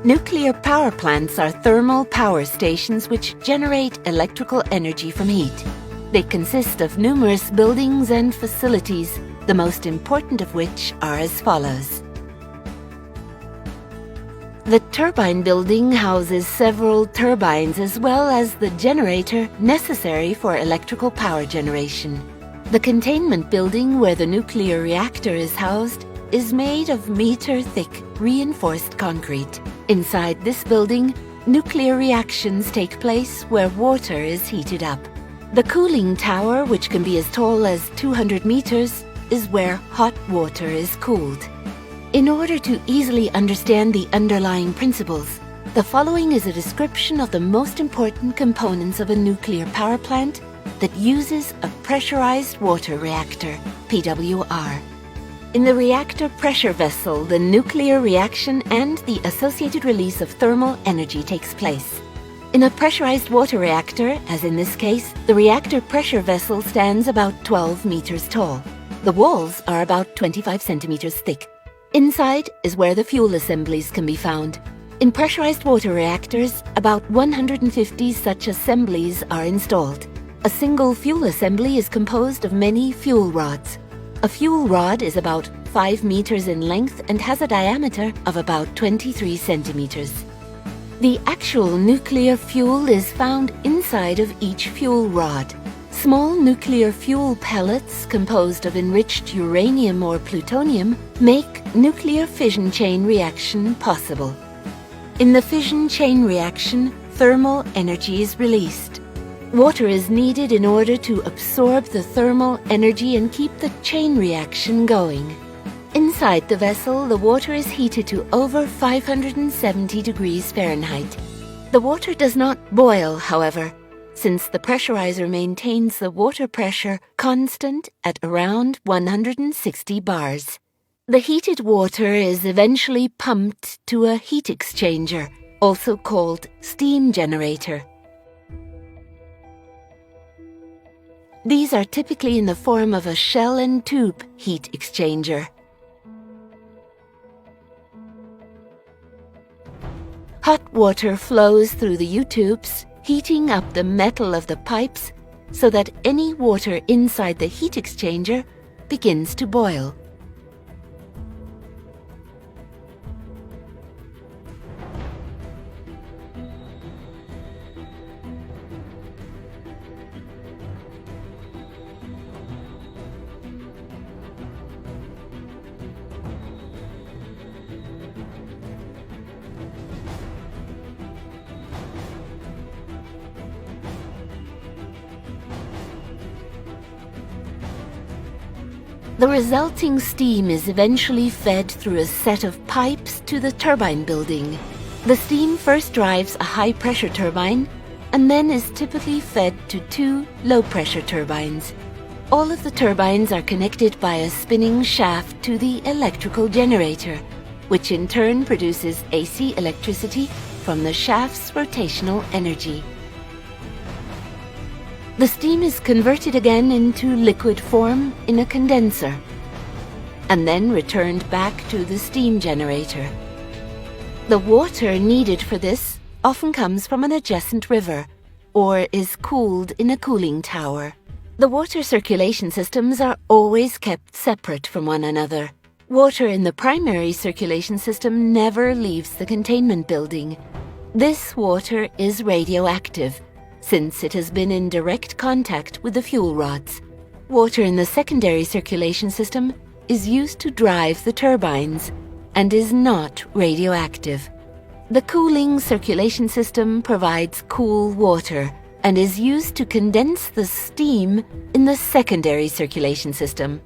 Nuclear power plants are thermal power stations which generate electrical energy from heat. They consist of numerous buildings and facilities, the most important of which are as follows. The turbine building houses several turbines as well as the generator necessary for electrical power generation. The containment building where the nuclear reactor is housed is made of meter-thick reinforced concrete. Inside this building, nuclear reactions take place where water is heated up. The cooling tower, which can be as tall as 200 meters, is where hot water is cooled. In order to easily understand the underlying principles, the following is a description of the most important components of a nuclear power plant that uses a pressurized water reactor, PWR. In the reactor pressure vessel, the nuclear reaction and the associated release of thermal energy takes place. In a pressurized water reactor, as in this case, the reactor pressure vessel stands about 12 meters tall. The walls are about 25 centimeters thick. Inside is where the fuel assemblies can be found. In pressurized water reactors, about 150 such assemblies are installed. A single fuel assembly is composed of many fuel rods. A fuel rod is about 5 meters in length and has a diameter of about 23 centimeters. The actual nuclear fuel is found inside of each fuel rod. Small nuclear fuel pellets composed of enriched uranium or plutonium make nuclear fission chain reaction possible. In the fission chain reaction, thermal energy is released. Water is needed in order to absorb the thermal energy and keep the chain reaction going. Inside the vessel, the water is heated to over 570 degrees Fahrenheit. The water does not boil, however, since the pressurizer maintains the water pressure constant at around 160 bars. The heated water is eventually pumped to a heat exchanger, also called steam generator. These are typically in the form of a shell and tube heat exchanger. Hot water flows through the U-tubes, heating up the metal of the pipes so that any water inside the heat exchanger begins to boil. The resulting steam is eventually fed through a set of pipes to the turbine building. The steam first drives a high-pressure turbine and then is typically fed to 2 low-pressure turbines. All of the turbines are connected by a spinning shaft to the electrical generator, which in turn produces AC electricity from the shaft's rotational energy. The steam is converted again into liquid form in a condenser, and then returned back to the steam generator. The water needed for this often comes from an adjacent river, or is cooled in a cooling tower. The water circulation systems are always kept separate from one another. Water in the primary circulation system never leaves the containment building. This water is radioactive, since it has been in direct contact with the fuel rods. Water in the secondary circulation system is used to drive the turbines and is not radioactive. The cooling circulation system provides cool water and is used to condense the steam in the secondary circulation system.